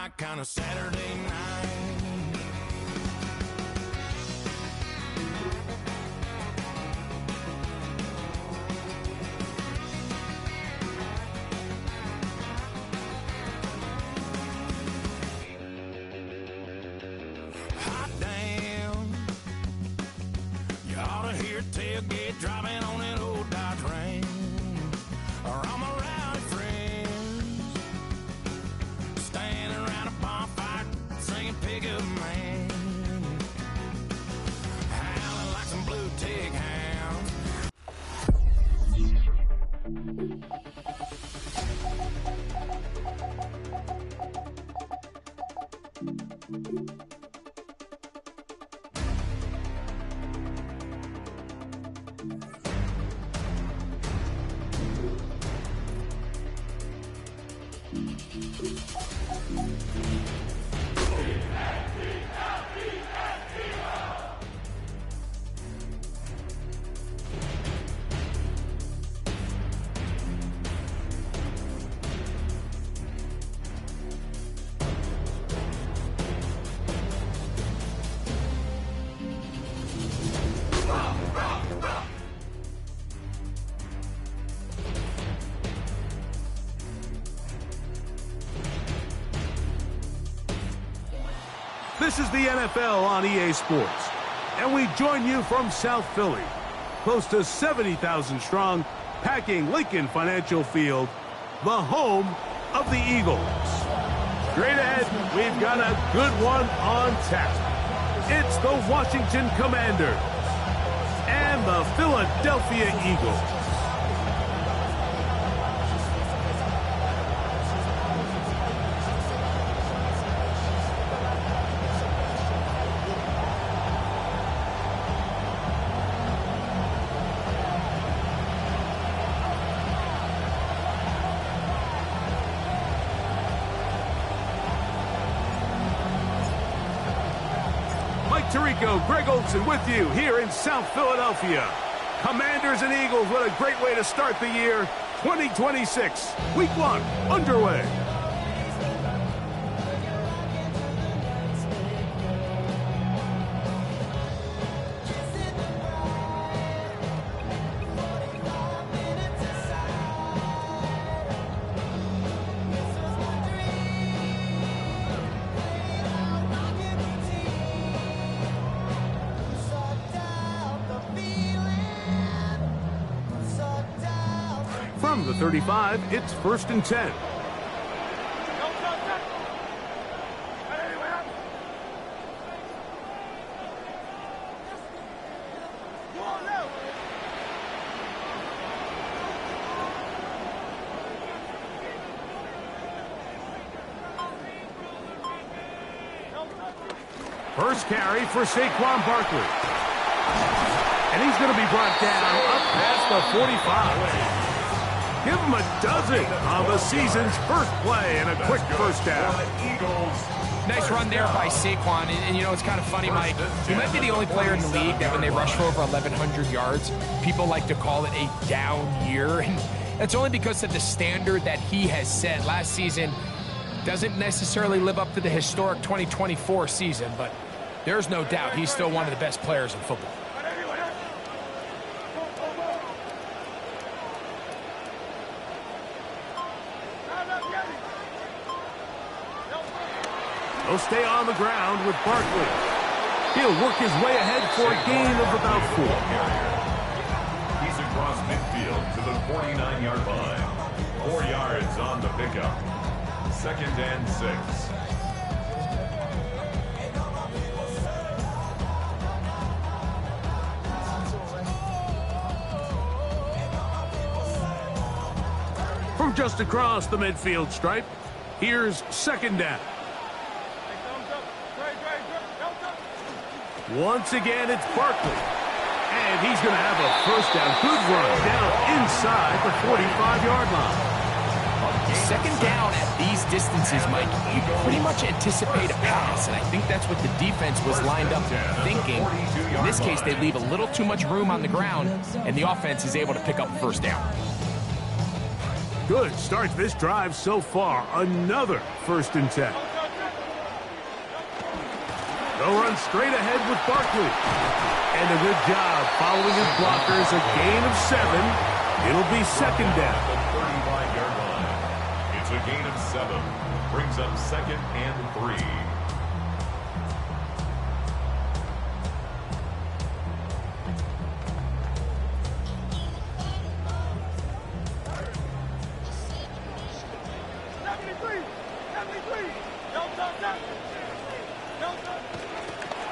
my kind of Saturday night. Hot damn, you ought to hear tailgate driving on an old Dodge Ram, or all my rowdy friends standing around a bonfire singing Pickup Man, howling like some blue tick hounds. This is the NFL on EA Sports, and we join you from South Philly, close to 70,000 strong, packing Lincoln Financial Field, the home of the Eagles. Straight ahead, we've got a good one on tap. It's the Washington Commanders and the Philadelphia Eagles. Tirico, Greg Olson with you here in South Philadelphia. Commanders and Eagles, what a great way to start the year 2026. Week 1 underway. From the 35, it's 1st and 10. First carry for Saquon Barkley. And he's going to be brought down up past the 45. Give him a dozen on the season's first play and a quick first down. Nice run there by Saquon. And you know, it's kind of funny, Mike. He might be the only player in the league that when they rush for over 1,100 yards, people like to call it a down year. And that's only because of the standard that he has set. Last season doesn't necessarily live up to the historic 2024 season, but there's no doubt he's still one of the best players in football. He'll stay on the ground with Barkley. He'll work his way ahead for a gain of about 4. He's across midfield to the 49-yard line. 4 yards on the pickup. 2nd and 6. From just across the midfield stripe, here's 2nd down. Once again, it's Barkley. And he's going to have a first down. Good run down inside the 45-yard line. 2nd down at these distances, Mike, you pretty much anticipate a pass, and I think that's what the defense was lined up thinking. In this case, they leave a little too much room on the ground, and the offense is able to pick up a first down. Good start to this drive so far. Another 1st and 10. They'll run straight ahead with Barkley. And a good job following his blockers, a gain of 7. It'll be second down. 35-yard line. It's a gain of 7. Brings up second and 3.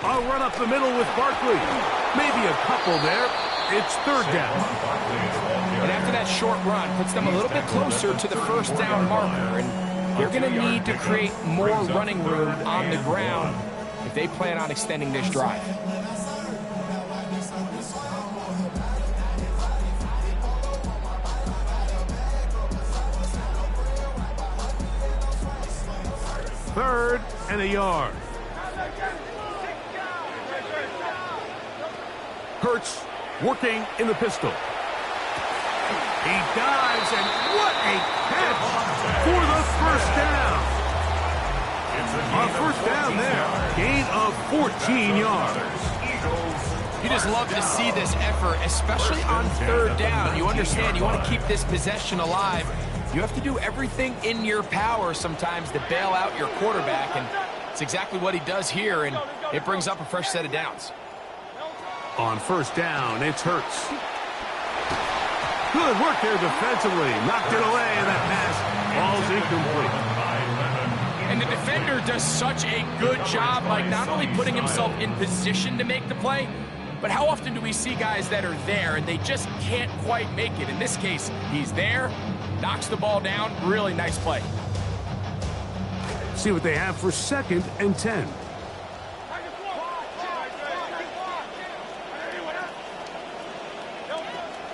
I'll run up the middle with Barkley. Maybe a couple there. It's third down. And after that short run, puts them a little bit closer to the first down marker. And they're going to need to create more running room on the ground if they plan on extending this drive. Third and a yard. Hurts working in the pistol. He dives, and what a catch for the first down. Our first down there, gain of 14 yards. You just love to see this effort, especially on third down. You understand, you want to keep this possession alive. You have to do everything in your power sometimes to bail out your quarterback, and it's exactly what he does here, and it brings up a fresh set of downs. On first down, it's Hurts. Good work there defensively. Knocked it away, and that pass falls incomplete. And the defender does such a good job, like not only putting himself in position to make the play, but how often do we see guys that are there and they just can't quite make it? In this case, he's there, knocks the ball down. Really nice play. See what they have for second and 10.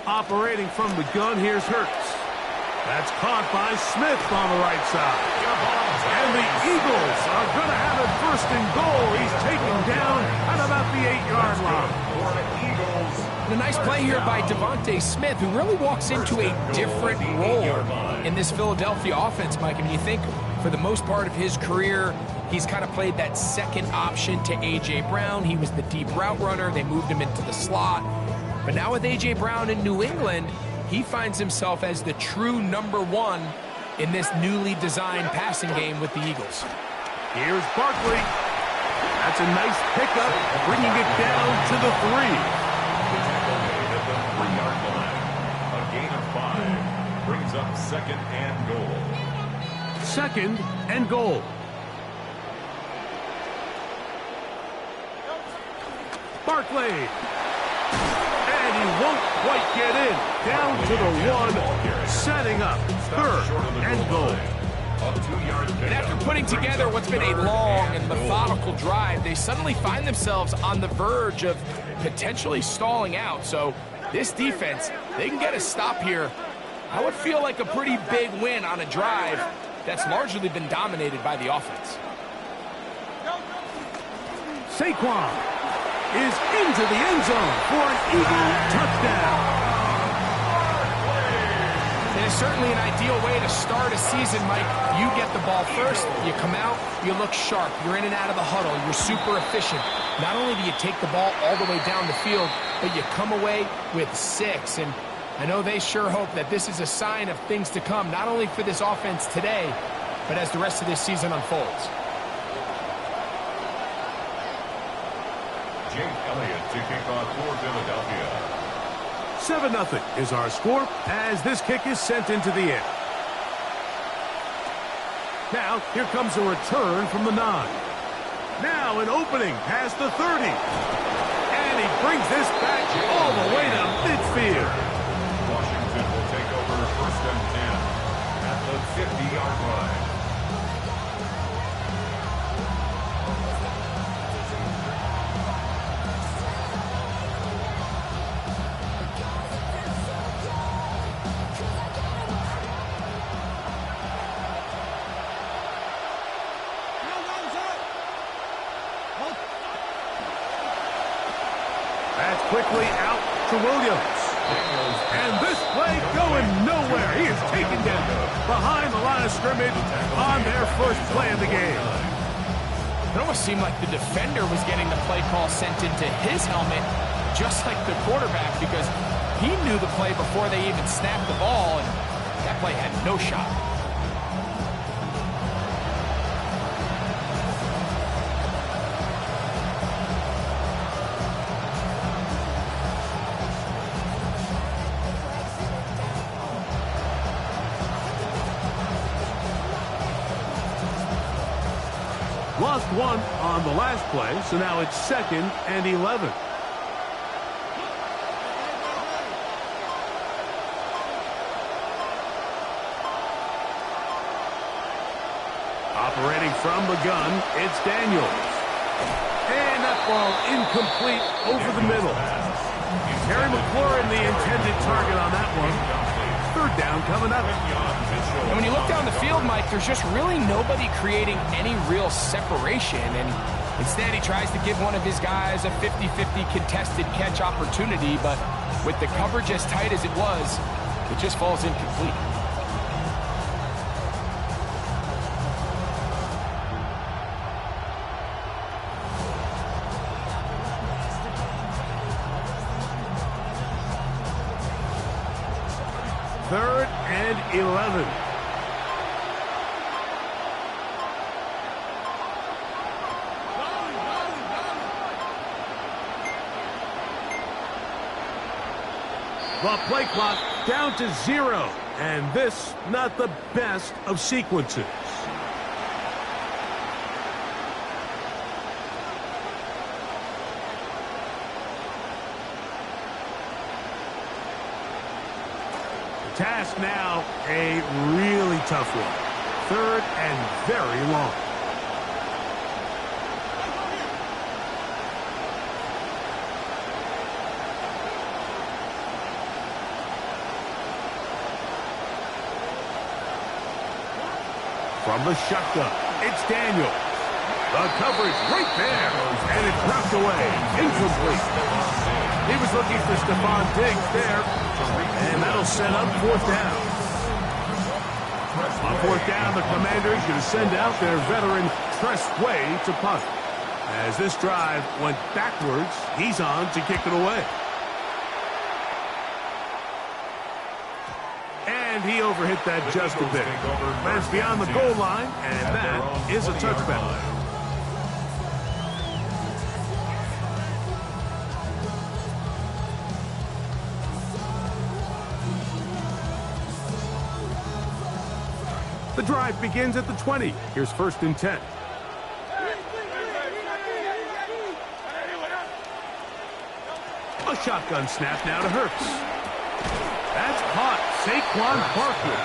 Operating from the gun, here's Hurts. That's caught by Smith on the right side. And the Eagles are going to have it first and goal. He's taken down at about the 8-yard line. And a nice play here by Devontae Smith, who really walks into a different role in this Philadelphia offense, Mike. I mean, you think for the most part of his career, he's kind of played that second option to A.J. Brown. He was the deep route runner. They moved him into the slot. But now with A.J. Brown in New England, he finds himself as the true number 1 in this newly designed passing game with the Eagles. Here's Barkley. That's a nice pickup, bringing it down to the 3. A gain of 5 brings up second and goal. Second and goal. Barkley. And he won't quite get in. Down to the 1, setting up third and goal. And after putting together what's been a long and methodical drive, they suddenly find themselves on the verge of potentially stalling out. So this defense, they can get a stop here. I would feel like a pretty big win on a drive that's largely been dominated by the offense. Saquon is into the end zone for an Eagle touchdown. It is certainly an ideal way to start a season, Mike. You get the ball first, you come out, you look sharp, you're in and out of the huddle, you're super efficient. Not only do you take the ball all the way down the field, but you come away with 6. And I know they sure hope that this is a sign of things to come, not only for this offense today, but as the rest of this season unfolds. Jake Elliott to kick off for Philadelphia. 7-0 is our score as this kick is sent into the air. Now, here comes a return from the 9. Now an opening past the 30. And he brings this back all the way to midfield. Washington will take over first and 10 at the 50-yard line. Quickly out to Williams. And this play going nowhere. He is taken down behind the line of scrimmage on their first play of the game. It almost seemed like the defender was getting the play call sent into his helmet, just like the quarterback, because he knew the play before they even snapped the ball, and that play had no shot. Lost one on the last play, so now it's 2nd and 11. Operating from the gun, it's Daniels. And that ball incomplete over the middle. Terry McLaurin, the intended target on that one. 3rd down coming up. And when you look down the field, Mike, there's just really nobody creating any real separation. And instead, he tries to give one of his guys a 50-50 contested catch opportunity. But with the coverage as tight as it was, it just falls incomplete. Third and 11. The play clock down to 0, and this not the best of sequences. Task now, a really tough one. 3rd and very long. From the shotgun, it's Daniels. The coverage right there, and it's knocked away, incomplete. He was looking for Stephon Diggs there, and that'll set up 4th down. On 4th down, the Commanders going to send out their veteran Tress Way to punt. As this drive went backwards, he's on to kick it away. And he overhit that just a bit. Lands beyond the goal line, and that is a touchback. The drive begins at the 20. Here's 1st and 10. A shotgun snap now to Hurts. That's caught. Saquon Barkley.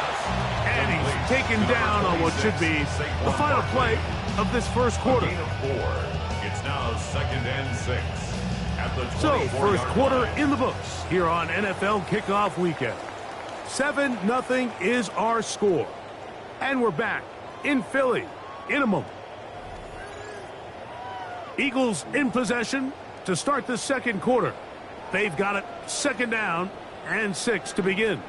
And he's taken down on what should be the final play of this first quarter. It's now 2nd and 6. At the So, first quarter in the books here on NFL Kickoff Weekend. 7-0 is our score. And we're back in Philly in a moment. Eagles in possession to start the second quarter. They've got it 2nd down and 6 to begin.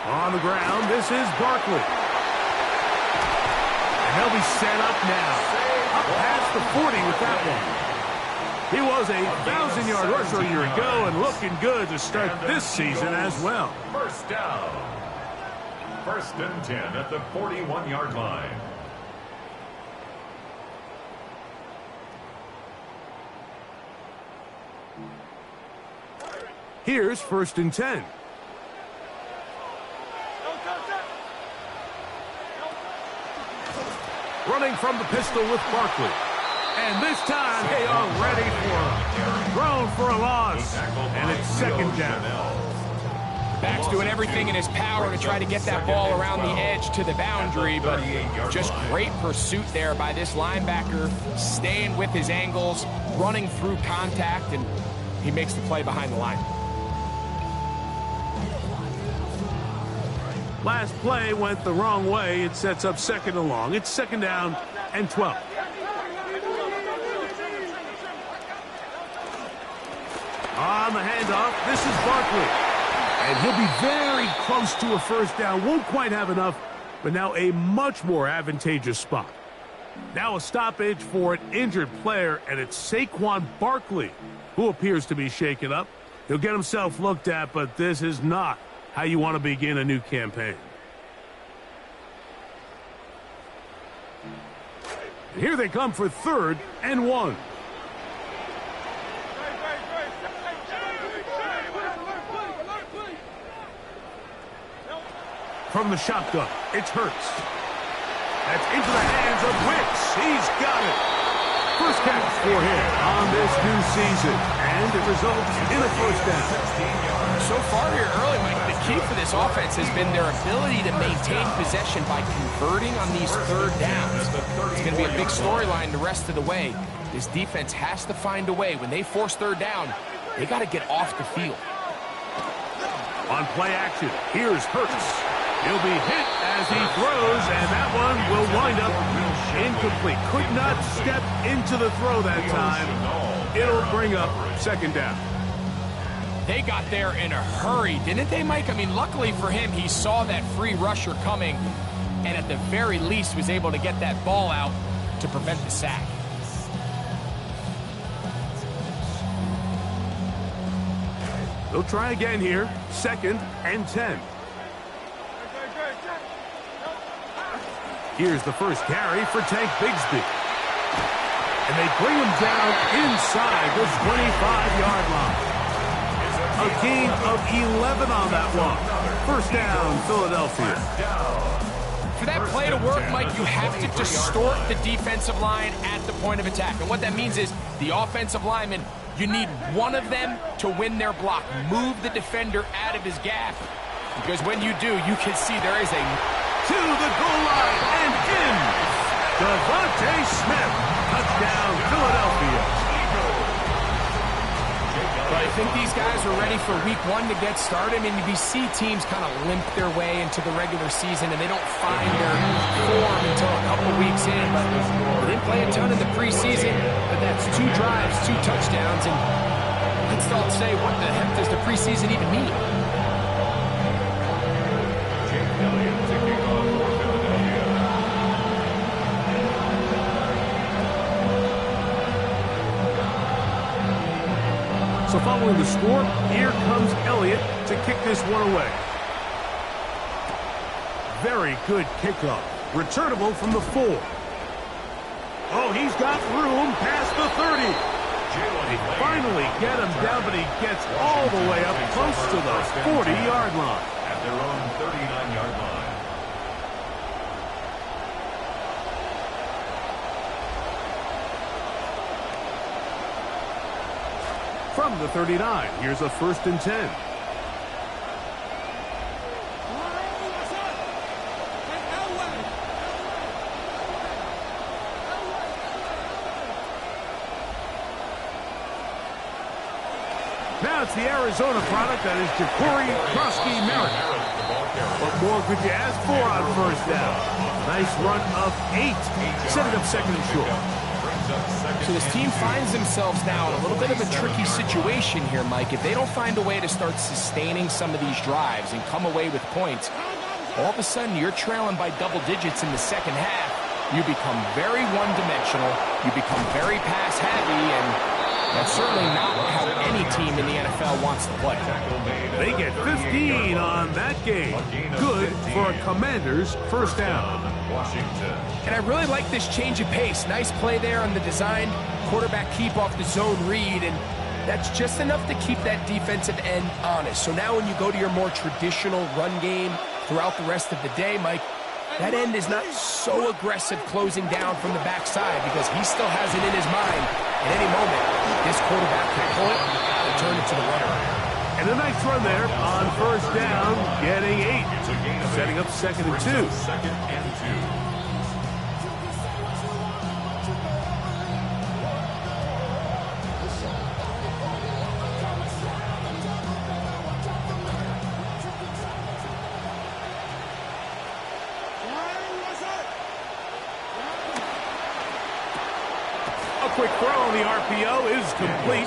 On the ground, this is Barkley. And he'll be set up now. Up past the 40 with that one. He was a 1,000-yard rusher a year ago and looking good to start this season as well. First down. 1st and 10 at the 41-yard line. Here's 1st and 10. Running from the pistol with Barkley. And this time they are ready for him. Thrown for a loss. And it's 2nd down. Back's doing everything in his power to try to get that ball around the edge to the boundary, but just great pursuit there by this linebacker, staying with his angles, running through contact, and he makes the play behind the line. Last play went the wrong way. It sets up 2nd and long. It's 2nd down and 12. On the handoff, this is Barkley. And he'll be very close to a first down. Won't quite have enough, but now a much more advantageous spot. Now a stoppage for an injured player, and it's Saquon Barkley who appears to be shaken up. He'll get himself looked at, but this is not how you want to begin a new campaign. And here they come for 3rd and 1. From the shotgun, it's Hurts. That's into the hands of Wicks. He's got it. First catch for him on this new season, and it results in a first down. So far here early, Mike, the key for this offense has been their ability to maintain possession by converting on these 3rd downs. It's going to be a big storyline the rest of the way. This defense has to find a way. When they force 3rd down, they got to get off the field. On play action, here's Hurts. He'll be hit as he throws, and that one will wind up incomplete. Could not step into the throw that time. It'll bring up 2nd down. They got there in a hurry, didn't they, Mike? I mean, luckily for him, he saw that free rusher coming, and at the very least was able to get that ball out to prevent the sack. They'll try again here. 2nd and 10. Here's the first carry for Tank Bigsby. And they bring him down inside the 25-yard line. A gain of 11 on that one. First down, Philadelphia. For that play to work, Mike, you have to distort the defensive line at the point of attack. And what that means is the offensive lineman, you need one of them to win their block. Move the defender out of his gap. Because when you do, you can see there is a... to the goal line and in. Devontae Smith. Touchdown, Philadelphia. But I think these guys are ready for week 1 to get started. I mean, we see teams kind of limp their way into the regular season, and they don't find their form until a couple weeks in. But they didn't play a ton in the preseason, but that's 2 drives, 2 touchdowns, and let's all say, what the heck does the preseason even mean? So following the score, here comes Elliott to kick this one away. Very good kickoff. Returnable from the 4. Oh, he's got room past the 30. They finally get him down, but he gets all the way up close to the 40-yard line. At their own 39-yard line. From the 39, here's a 1st and 10. Now it's the Arizona product that is Ja'Cory Krosky-Merritt. What more could you ask for on first down? Nice run of 8. Set it up 2nd and short. So this team finds themselves now in a little bit of a tricky situation here, Mike. If they don't find a way to start sustaining some of these drives and come away with points, all of a sudden you're trailing by double digits in the second half. You become very one-dimensional. You become very pass-heavy, and that's certainly not how any team in the NFL wants to play. They get 15 on that game. Good for a Commanders first down. Washington. And I really like this change of pace. Nice play there on the design. Quarterback keep off the zone read, and that's just enough to keep that defensive end honest. So now when you go to your more traditional run game throughout the rest of the day, Mike, that end is not so aggressive closing down from the backside because he still has it in his mind. At any moment, this quarterback can pull it and turn it to the runner. And a nice run there on first down, getting 8. Setting up 2nd and 2. 2nd and 2. quick throw on the RPO is complete.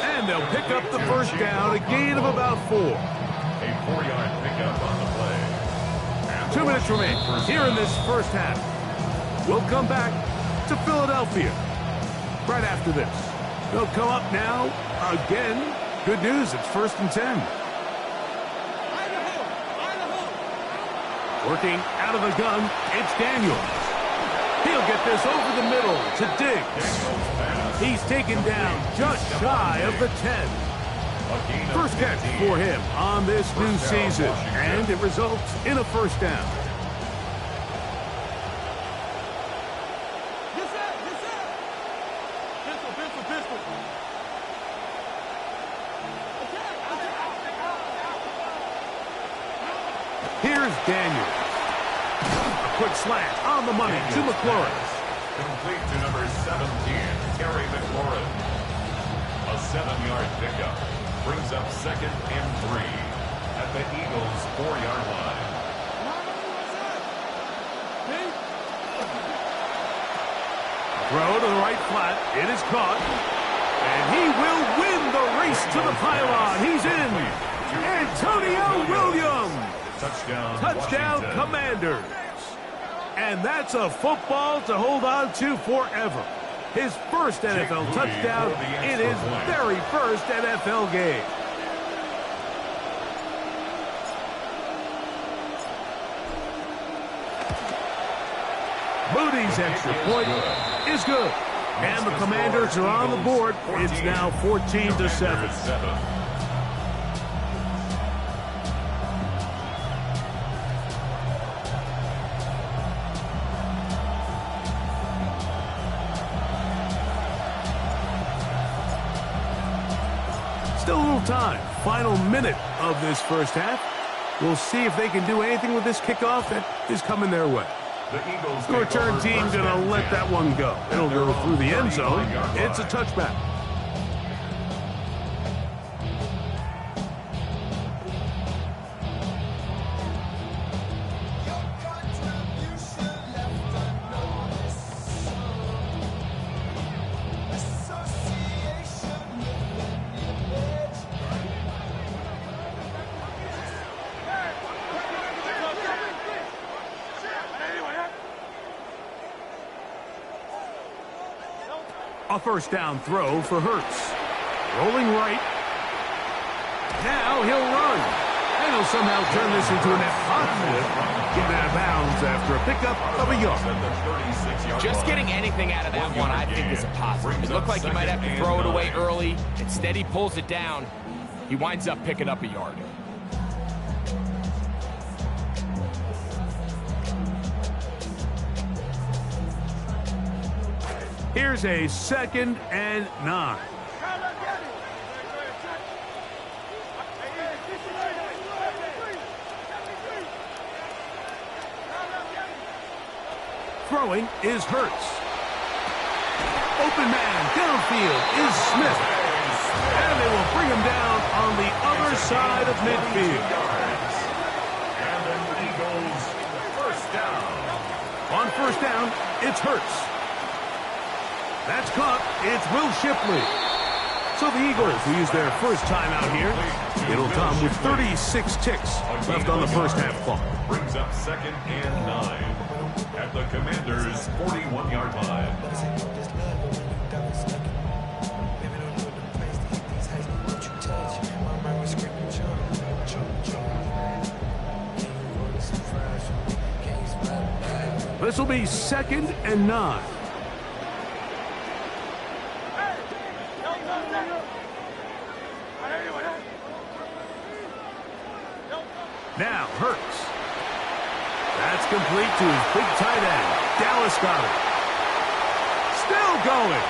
And they'll pick up the first down, a gain of about 4. A 4-yard pickup on the play. 2 minutes remain here in this first half. We'll come back to Philadelphia right after this. They'll come up now again. Good news, it's 1st and 10. Working out of the gun, it's Daniels. He'll get this over the middle to Diggs. He's taken down just shy of the 10. First catch for him on this new season, and it results in a first down. Here's Daniels. A quick slant on the money to McLaurin. Complete to number 17, Terry McLaurin. A 7-yard pickup brings up 2nd and 3 at the Eagles' 4-yard line. Throw to the right flat. It is caught. And he will win the race to the pylon. He's in. Antonio Williams. Touchdown Commanders. And that's a football to hold on to forever. His first NFL touchdown in his very first NFL game. Moody's extra point is good. And the Commanders are on the board. It's now 14-7. Still a little time. Final minute of this first half. We'll see if they can do anything with this kickoff that is coming their way. The Eagles The return team going to let that one go. It'll go through the end zone. It's a touchback. A first down throw for Hurts. Rolling right. Now he'll run. And he'll somehow turn this into a net positive. Getting out of bounds after a pickup of a yard. Just getting anything out of that one, I think, is a positive. It looked like he might have to throw it away early. Instead, he pulls it down. He winds up picking up a yard. Here's a 2nd and 9. Throwing is Hurts. Open man downfield is Smith. And they will bring him down on the other side of midfield. And the Eagles first down. On first down, it's Hurts. That's caught. It's Will Shipley. So the Eagles will use their first time out here. It'll come with 36 ticks left on the first half clock. Brings up 2nd and 9 at the Commanders' 41-yard line. This will be 2nd and 9. Now Hurts. That's complete to his big tight end. Dallas got it. Still going.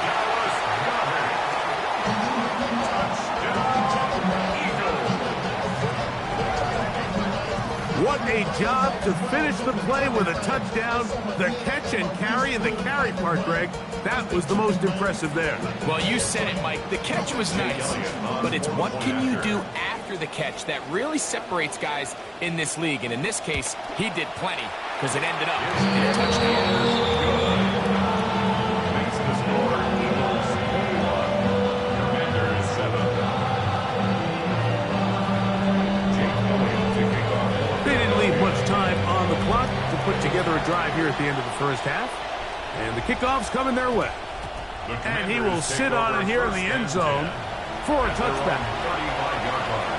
What a job to finish the play with a touchdown. The catch and carry, and the carry part, Greg, that was the most impressive there. Well, you said it, Mike. The catch was nice, but it's what can you do after the catch that really separates guys in this league. And in this case, he did plenty because it ended up in a touchdown. Makes the score here at the end of the first half. And the kickoff's coming their way. And he will sit on it here in the end zone for a touchback. 35-yard line.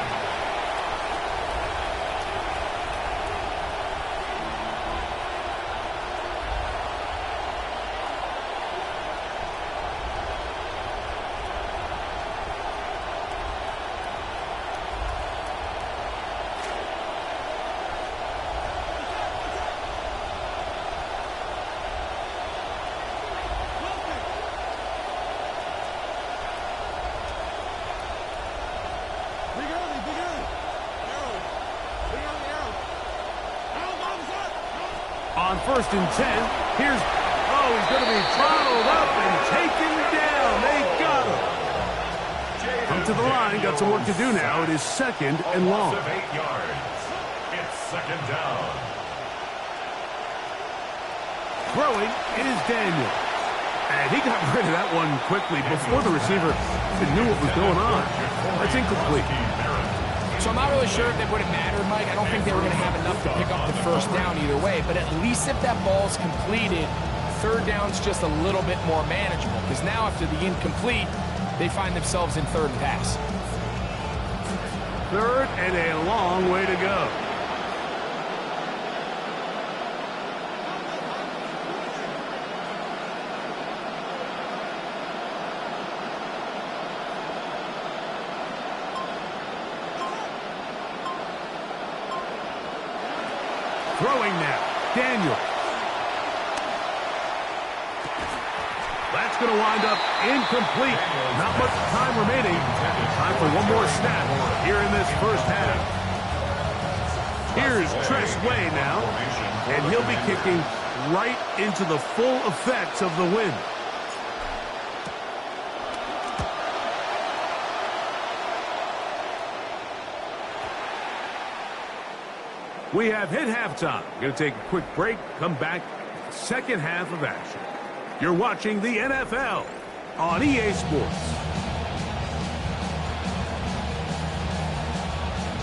On 1st and 10, here's, he's going to be throttled up and taken down. They got him. Come to the line, got some work to do now. It is 2nd and long. 8 yards. It's 2nd down. Throwing, it is Daniel. And he got rid of that one quickly before the receiver even knew what was going on. That's incomplete. So I'm not really sure if it would have mattered, Mike. I don't think they were going to have enough to pick up the first down either way. But at least if that ball's completed, 3rd down's just a little bit more manageable. Because now after the incomplete, they find themselves in 3rd and pass. 3rd and a long way to go. Throwing now, Daniel. That's going to wind up incomplete. Not much time remaining. Time for one more snap here in this first half. Here's Tress Way now, and he'll be kicking right into the full effects of the wind. We have hit halftime. Going to take a quick break, come back, 2nd half of action. You're watching the NFL on EA Sports.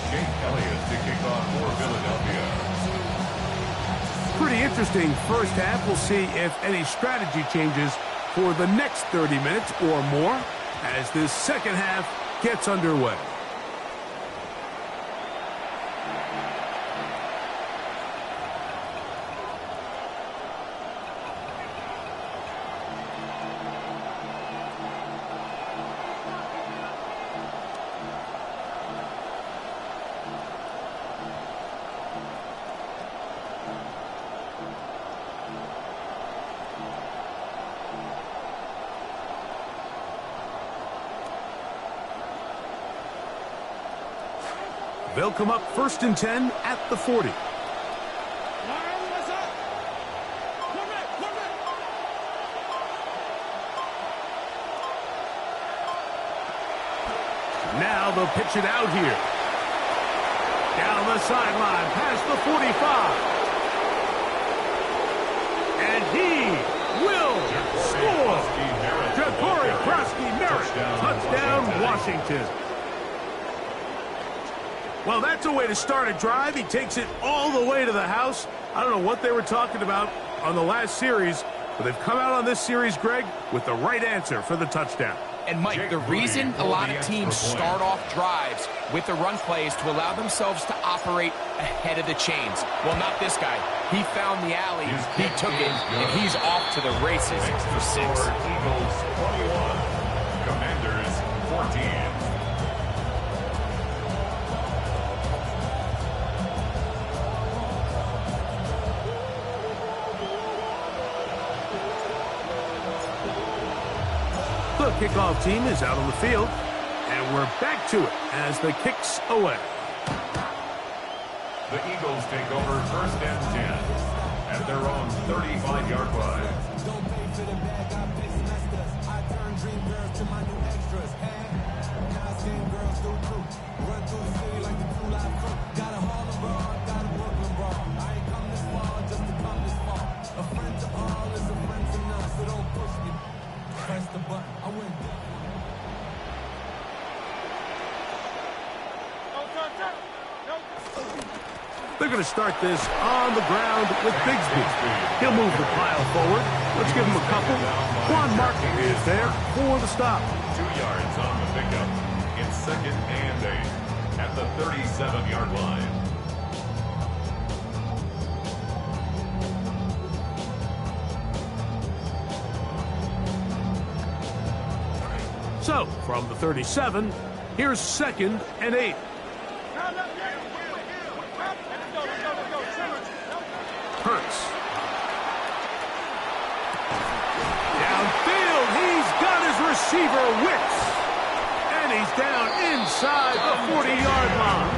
Jake Elliott to kick off for Philadelphia. Pretty interesting first half. We'll see if any strategy changes for the next 30 minutes or more as this 2nd half gets underway. They'll come up 1st and 10 at the 40. Now they'll pitch it out here. Down the sideline, past the 45. And he will score. Ja'Cory Krosky-Merritt, touchdown Washington. Well, that's a way to start a drive. He takes it all the way to the house. I don't know what they were talking about on the last series, but they've come out on this series, Greg, with the right answer for the touchdown. And, Mike, the reason a lot of teams start off drives with the run plays to allow themselves to operate ahead of the chains. Well, not this guy. He found the alley, he took it, and he's off to the races for 6. Eagles 21, Commanders 14. The kickoff team is out on the field, and we're back to it as the kick's away. The Eagles take over 1st and 10 at their own 35-yard line. Don't pay for the bag, I pay semesters. I turn dream girls to my new extras. Now I've seen girls do too. Run through the city like the two live crew. Got a Harlem brawl, got a Brooklyn brawl. I ain't come this far just to come this far. A friend to all is a friend to none, so don't push me. Press the button, I went deep. They're going to start this on the ground with Bigsby. He'll move the pile forward. Let's give him a couple. Juan Martin is there for the stop. 2 yards on the pickup in 2nd and 8 at the 37-yard line. So, from the 37, here's 2nd and 8. Hurts. Downfield, he's got his receiver, Wicks. And he's down inside the 40-yard line.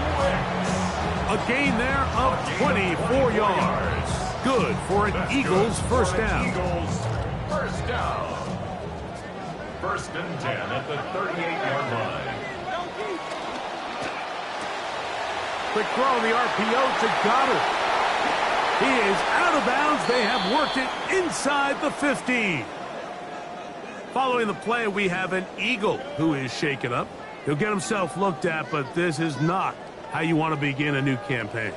A gain there of 24 yards. Good for an Eagles first down. Eagles first down. 1st and 10 at the 38-yard line. Quick throw on the RPO to Goddard. He is out of bounds. They have worked it inside the 50. Following the play, we have an Eagle who is shaken up. He'll get himself looked at, but this is not how you want to begin a new campaign.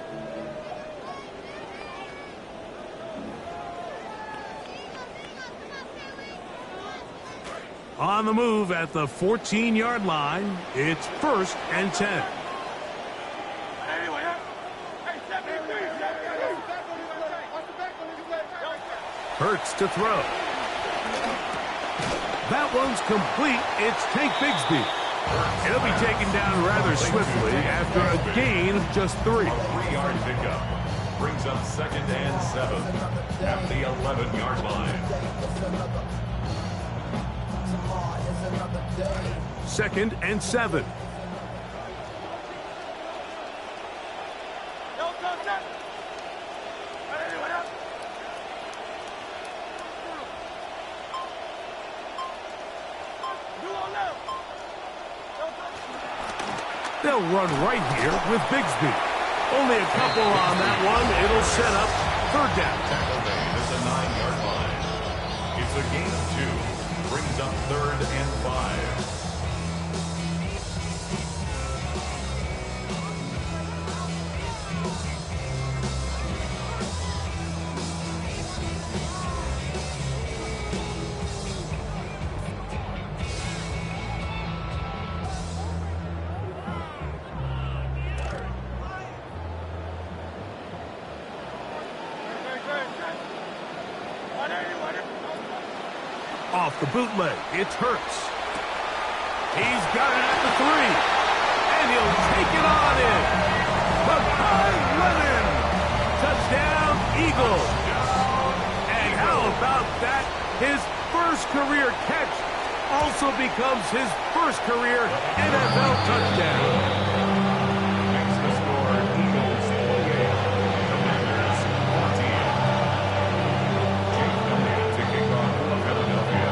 On the move at the 14-yard line, it's 1st and 10. Hurts to throw. That one's complete. It's Tank Bigsby. He'll be taken down rather swiftly after a gain of just 3. A 3-yard pickup brings up 2nd and 7 at the 11-yard line. 2nd and 7. They'll run right here with Bigsby. Only a couple on that one. It'll set up 3rd down. Tackle made at the 9-yard line. It's a gain of 2. Brings up 3rd and 5. Off the bootleg, it's Hurts. He's got it at the 3. And he'll take it on in. Makai Lennon. Touchdown, Eagles. And how about that? His first career catch also becomes his first career NFL touchdown. Makes the score Eagles 48. Commanders 14. Jake Elliott to kick off for Philadelphia.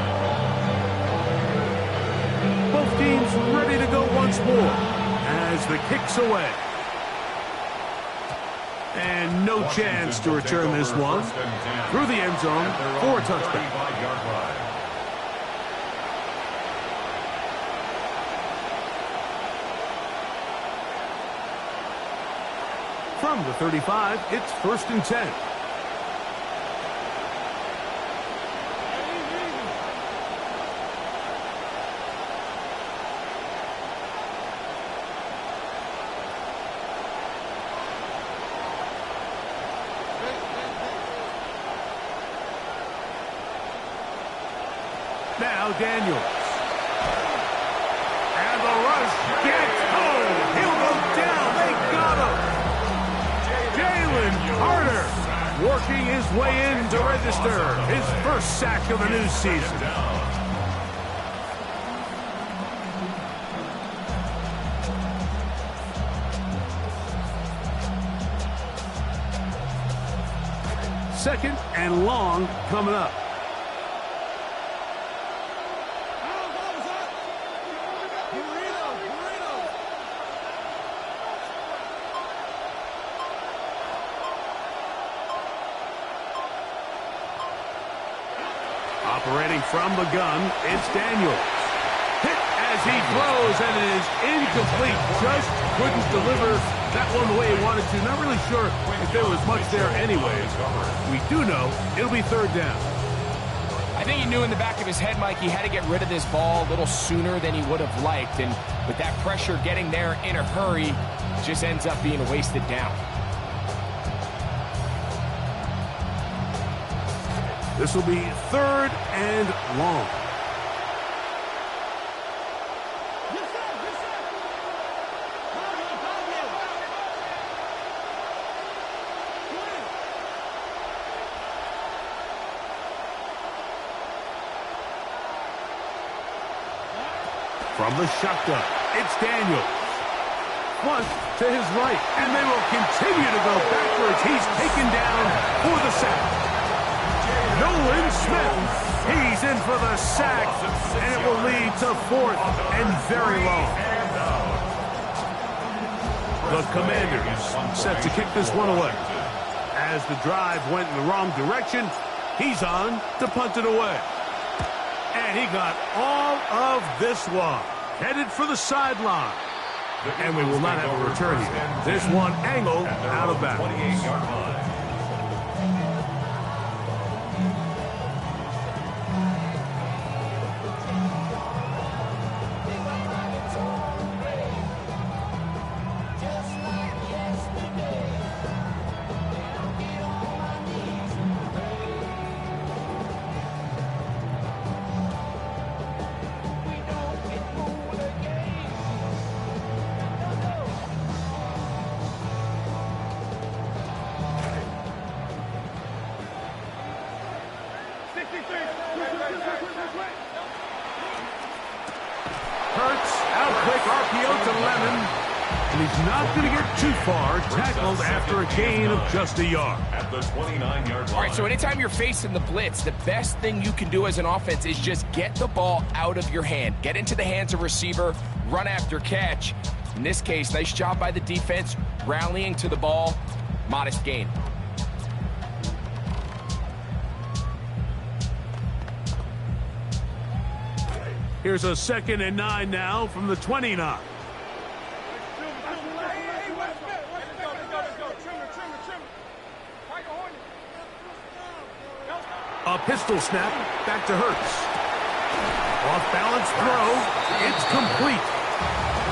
Both teams ready to go once more as the kick's away. And no chance to return this one through the end zone for a touchdown. 35-yard line. From the 35, it's 1st and 10. Now Daniels. And the rush gets home. He'll go down. They got him. Jalen Carter working his way in to register his first sack of the new season. Second and long coming up. Operating from the gun, it's Daniels. Hit as he throws, and it is incomplete. Just couldn't deliver that one the way he wanted to. Not really sure if there was much there anyways. We do know it'll be third down. I think he knew in the back of his head, Mike, he had to get rid of this ball a little sooner than he would have liked. And with that pressure getting there in a hurry, just ends up being a wasted down. This will be third and long. From the shotgun, it's Daniels. One to his right, and they will continue to go backwards. He's taken down for the sack. Nolan Smith, he's in for the sack, and it will lead to fourth and very long. The Commanders set to kick this one away. As the drive went in the wrong direction, he's on to punt it away. And he got all of this one. Headed for the sideline. And we will not have a return here. This one angled out of bounds. 28-yard line. Tackled after a gain of just a yard. At the 29-yard line. All right, so anytime you're facing the blitz, the best thing you can do as an offense is just get the ball out of your hand. Get into the hands of receiver, run after catch. In this case, nice job by the defense, rallying to the ball, modest gain. Here's a 2nd and 9 now from the 29. A pistol snap, back to Hurts. Off-balance throw, it's complete.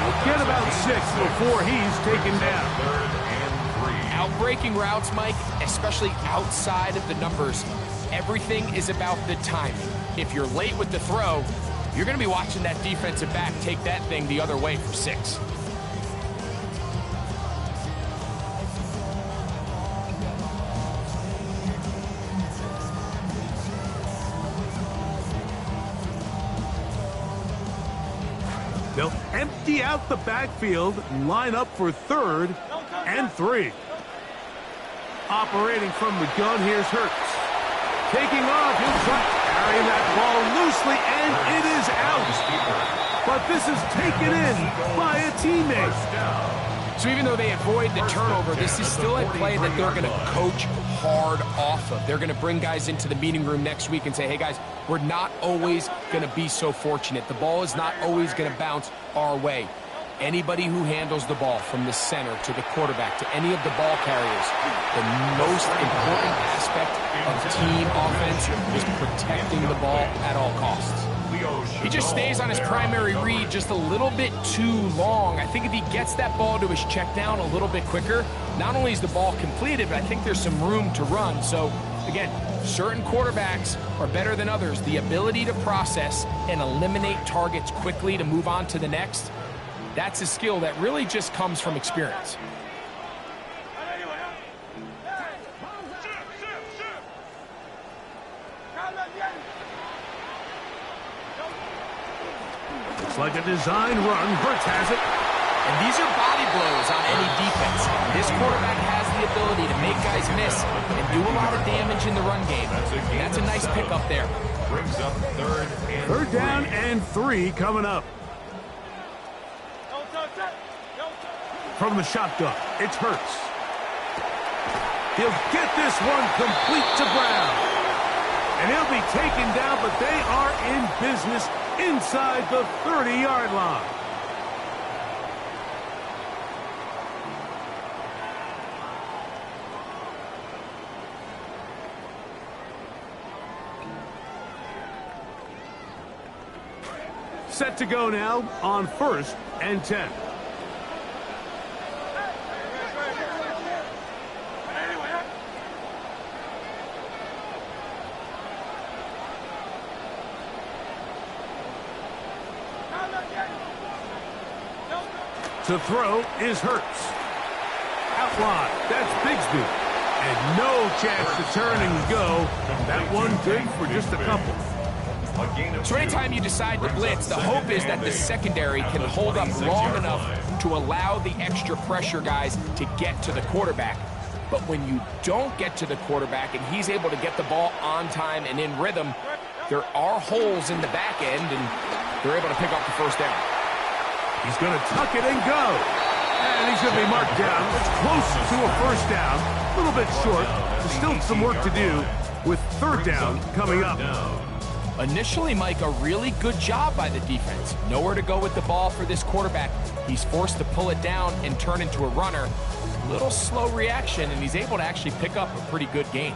We'll get about 6 before he's taken down. Out-breaking routes, Mike, especially outside of the numbers, everything is about the timing. If you're late with the throw, you're going to be watching that defensive back take that thing the other way for 6. They'll empty out the backfield and line up for 3rd and 3. Operating from the gun, here's Hurts. Taking off, he'll try carrying that ball loosely, and it is out. But this is taken in by a teammate. So even though they avoid the turnover, this is still a play that they're going to coach hard off of. They're going to bring guys into the meeting room next week and say, hey guys, we're not always going to be so fortunate. The ball is not always going to bounce our way. Anybody who handles the ball from the center to the quarterback to any of the ball carriers, the most important aspect of team offense is protecting the ball at all costs. He just stays on his primary read just a little bit too long. I think if he gets that ball to his check down a little bit quicker, not only is the ball completed, but I think there's some room to run. So, again, certain quarterbacks are better than others. The ability to process and eliminate targets quickly to move on to the next, that's a skill that really just comes from experience. Looks like a design run. Hurts has it. And these are body blows on any defense. This quarterback has the ability to make guys miss and do a lot of damage in the run game. And that's a nice pickup there. Brings up 3rd and 3rd down and 3 coming up. From the shotgun, it's Hurts. He'll get this one complete to Brown. And he'll be taken down, but they are in business inside the 30-yard line. Set to go now on 1st and 10. To throw is Hurts. Outline, that's Bigsby. And no chance to turn and go. That one good for just a couple. So anytime you decide to blitz, the hope is that the secondary can hold up long enough to allow the extra pressure guys to get to the quarterback. But when you don't get to the quarterback and he's able to get the ball on time and in rhythm, there are holes in the back end, and they're able to pick up the first down. He's going to tuck it and go. And he's going to be marked down. It's close to a first down. A little bit short. There's still some work to do with 3rd down coming up. Initially, Mike, a really good job by the defense. Nowhere to go with the ball for this quarterback. He's forced to pull it down and turn into a runner. Little slow reaction, and he's able to actually pick up a pretty good gain.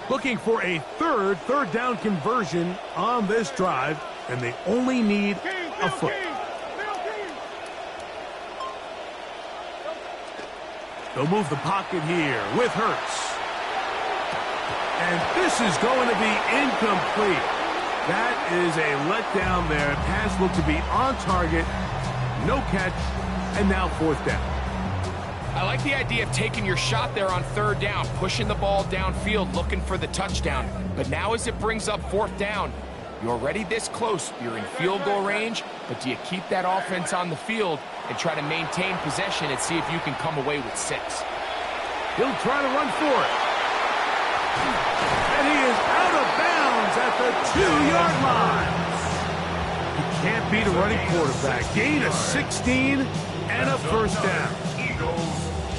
Looking for a third down conversion on this drive, and they only need a foot. They'll move the pocket here with Hurts. And this is going to be incomplete. That is a letdown there. Pass looked to be on target. No catch. And now 4th down. I like the idea of taking your shot there on 3rd down, pushing the ball downfield, looking for the touchdown. But now as it brings up 4th down, you're already this close. You're in field goal range, but do you keep that offense on the field and try to maintain possession and see if you can come away with 6? He'll try to run for it. And he is out of bounds at the 2-yard line. You can't beat a running quarterback. Gain of 16 and a first down.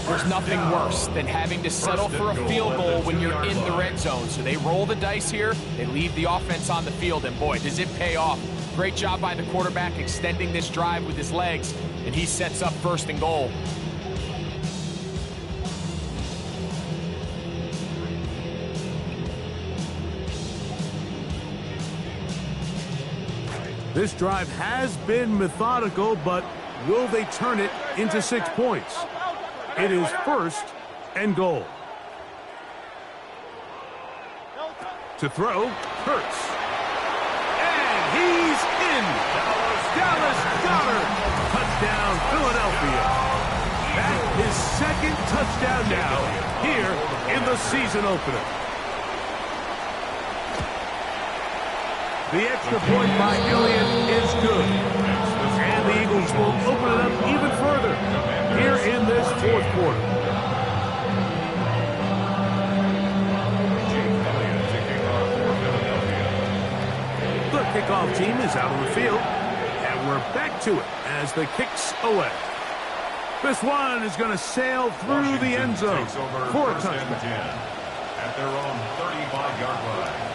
There's nothing worse than having to settle for a field goal when you're in the red zone. So they roll the dice here, they leave the offense on the field, and boy, does it pay off. Great job by the quarterback extending this drive with his legs, and he sets up 1st and goal. This drive has been methodical, but will they turn it into 6 points? It is 1st and goal. To throw, Hurts. And he's in. Dallas Goedert. Touchdown, Philadelphia. That's his 2nd touchdown now here in the season opener. The extra point by Elliott is good. And the Eagles will open it up even further here in this 4th quarter. The kickoff team is out on the field, and we're back to it as the kick's away. This one is going to sail through the end zone for a touchdown. At their own 35-yard line.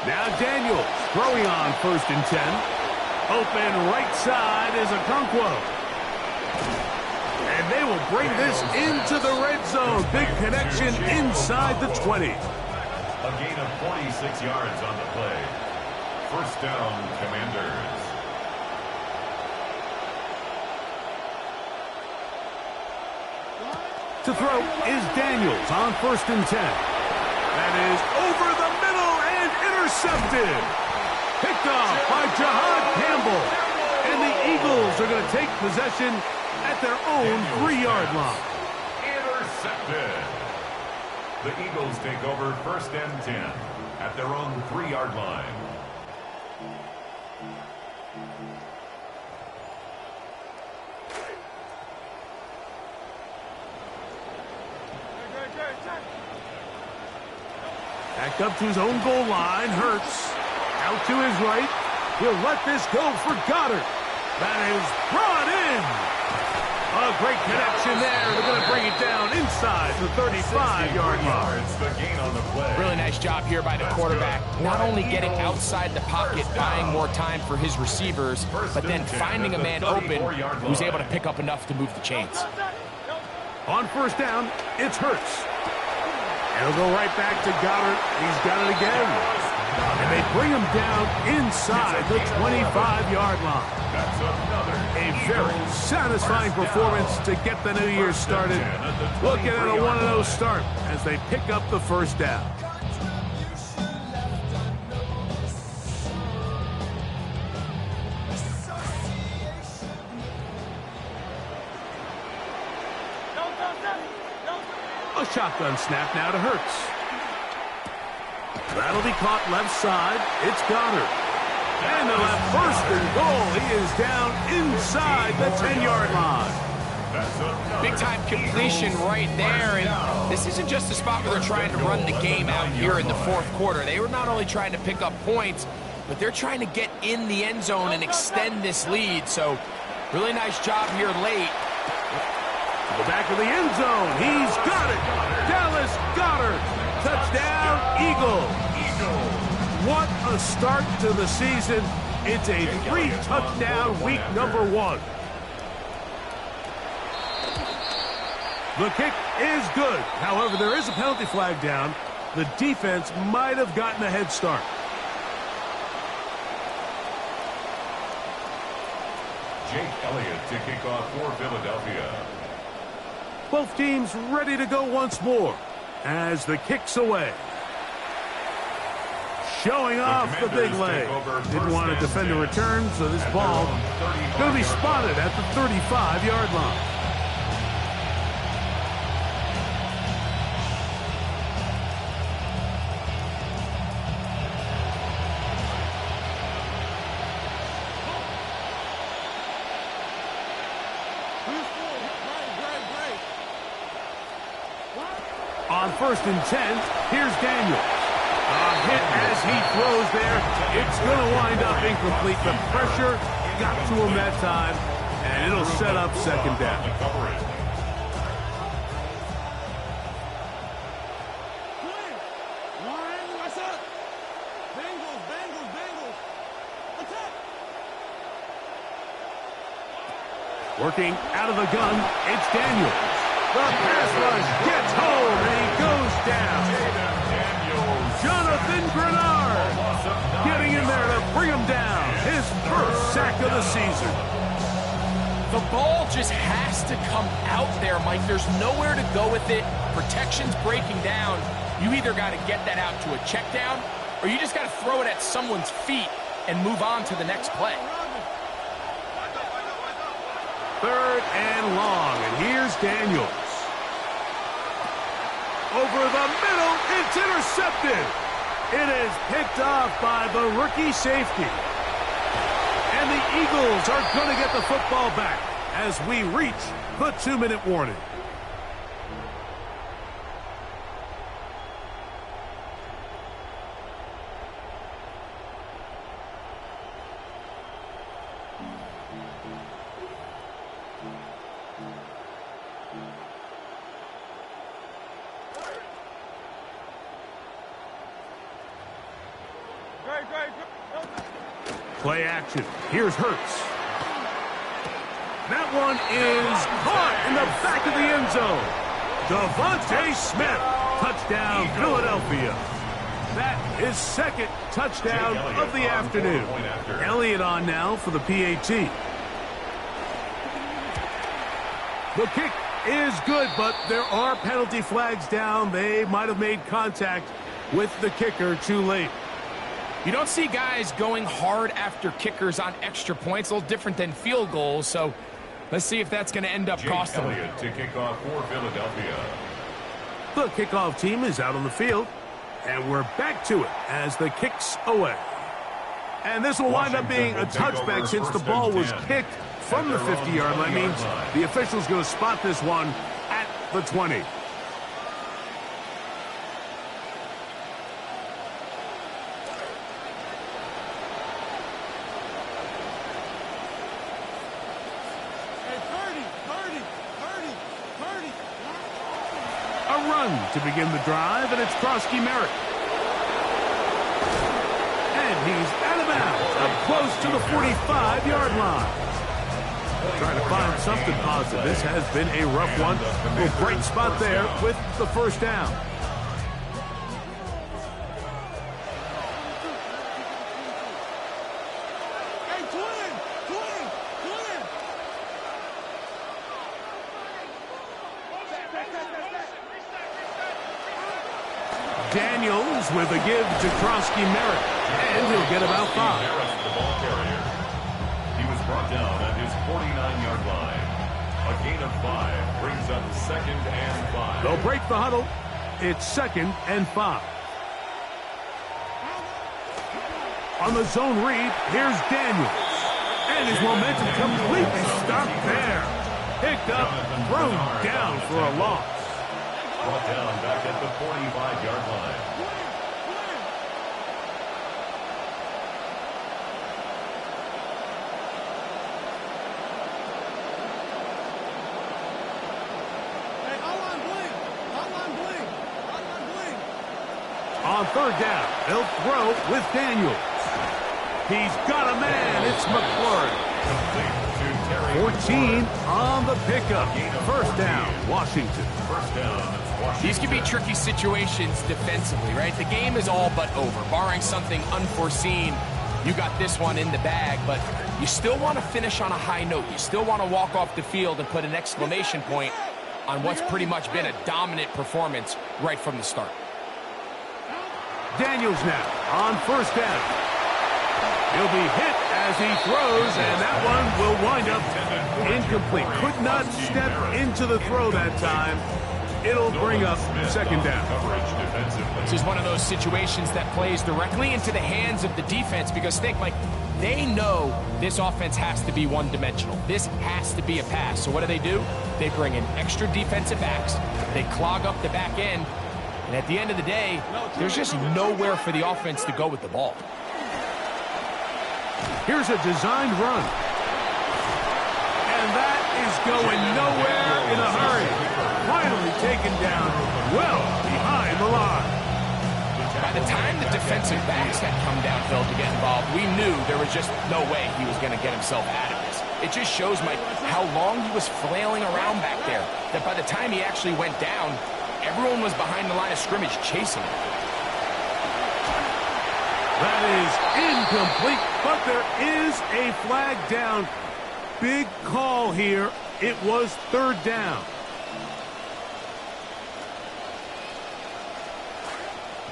Now Daniels throwing on 1st and 10. Open right side is Okonkwo. And they will bring this into the red zone. Big connection inside the 20. A gain of 46 yards on the play. 1st down, Commanders. To throw is Daniels on 1st and 10. That is over the middle and intercepted. Picked off by Jahad Campbell. And the Eagles are going to take possession at their own 3-yard line. Intercepted. The Eagles take over 1st and 10 at their own 3-yard line. Back up to his own goal line. Hurts. Out to his right. He'll let this go for Goddard. That is brought in. A great connection there. They're going to bring it down inside the 35-yard line. The gain on the play. Really nice job here by the quarterback. Not only getting outside the pocket, buying more time for his receivers, but then finding a man open who's able to pick up enough to move the chains. On first down, it's Hurts. It'll go right back to Goddard. He's got it again. And they bring him down inside the 25-yard line. That's another A very satisfying performance to get the new year started. Looking at a 1-0 start as they pick up the first down. A shotgun snap now to Hurts. That'll be caught left side. It's Goddard. And they'll have first and goal. He is down inside the 10-yard line. Big-time completion right there. And this isn't just a spot where they're trying to run the game out here in the fourth quarter. They were not only trying to pick up points, but they're trying to get in the end zone and extend this lead. So really nice job here late. To the back of the end zone. He's got it. Dallas Goddard. Touchdown, Eagles. What a start to the season. It's a 3-touchdown week number 1. The kick is good. However, there is a penalty flag down. The defense might have gotten a head start. Jake Elliott to kick off for Philadelphia. Both teams ready to go once more as the kick's away. Showing off the big leg. Didn't want to defend the return, so this ball going to be spotted at the 35-yard line. On first and 10, here's Daniels. A hit as he throws there. It's going to wind up incomplete. The pressure got to him that time, and it'll set up second down. Working out of the gun, it's Daniels. The pass rush gets home, and he goes down. Jonathan Grenard getting in there to bring him down. His first sack of the season. The ball just has to come out there, Mike. There's nowhere to go with it. Protection's breaking down. You either got to get that out to a check down, or you just got to throw it at someone's feet and move on to the next play. Third and long, and here's Daniels. Over the middle, it's intercepted. It is picked off by the rookie safety. And the Eagles are going to get the football back as we reach the 2-minute warning. Play action. Here's Hurts. That one is caught in the back of the end zone. Devontae Smith. Touchdown, Philadelphia. That is second touchdown of the afternoon. Elliott on now for the PAT. The kick is good, but there are penalty flags down. They might have made contact with the kicker too late. You don't see guys going hard after kickers on extra points. A little different than field goals, so let's see if that's going to end up costing them. Elliott to kick off for Philadelphia. The kickoff team is out on the field, and we're back to it as the kick's away. And this will wind up being a touchback since the ball was kicked from the 50-yard line. Means the official's going to spot this one at the 20. run to begin the drive, and it's Krosky Merritt. And he's out of bounds, up close to the 45-yard line. Trying to find something positive. This has been a rough one. A bright spot there with the first down. Daniels with a give to Krosky Merritt, and he'll get about 5. The ball carrier. He was brought down at his 49-yard line. A gain of 5 brings up 2nd and 5. They'll break the huddle. It's 2nd and 5. On the zone read, here's Daniels. And his momentum completely stopped there. Picked up, thrown down for a loss. Brought down back at the 45-yard line. On 3rd down, they'll throw with Daniels. He's got a man. It's McLaurin. 14 on the pickup. 1st down, Washington. These can be tricky situations defensively, right? The game is all but over. Barring something unforeseen, you got this one in the bag, but you still want to finish on a high note. You still want to walk off the field and put an exclamation point on what's pretty much been a dominant performance right from the start. Daniels now on 1st down. He'll be hit as he throws, and that one will wind up incomplete. Could not step into the throw that time. It'll bring up 2nd down. This is one of those situations that plays directly into the hands of the defense because think, like, they know this offense has to be one-dimensional. This has to be a pass. So what do? They bring in extra defensive backs. They clog up the back end. And at the end of the day, there's just nowhere for the offense to go with the ball. Here's a designed run. And that is going nowhere in a hurry. Finally taken down well behind the line. By the time the defensive backs had come downfield to get involved, we knew there was just no way he was going to get himself out of this. It just shows, Mike, how long he was flailing around back there, that by the time he actually went down, everyone was behind the line of scrimmage chasing him. That is incomplete, but there is a flag down. Big call here. It was 3rd down.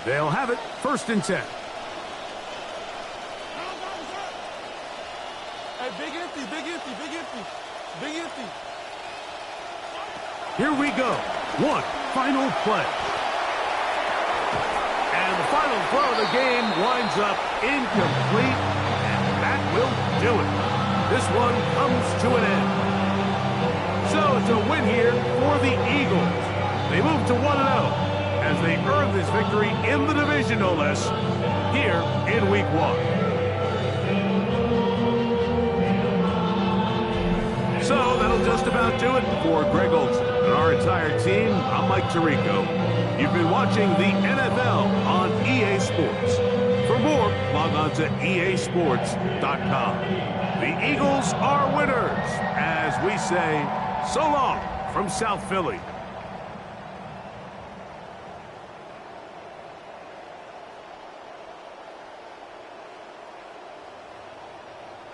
They'll have it 1st and 10. Hey, big empty, big empty, big empty, big empty. Here we go. One final play. And the final throw of the game winds up incomplete, and that will do it. This one comes to an end. So it's a win here for the Eagles. They move to 1-0 as they earn this victory in the division, no less, here in Week 1. So that'll just about do it for Greg Olson and our entire team. I'm Mike Tirico. You've been watching the NFL on EA Sports. For more, log on to easports.com. The Eagles are winners, as we say so long from South Philly.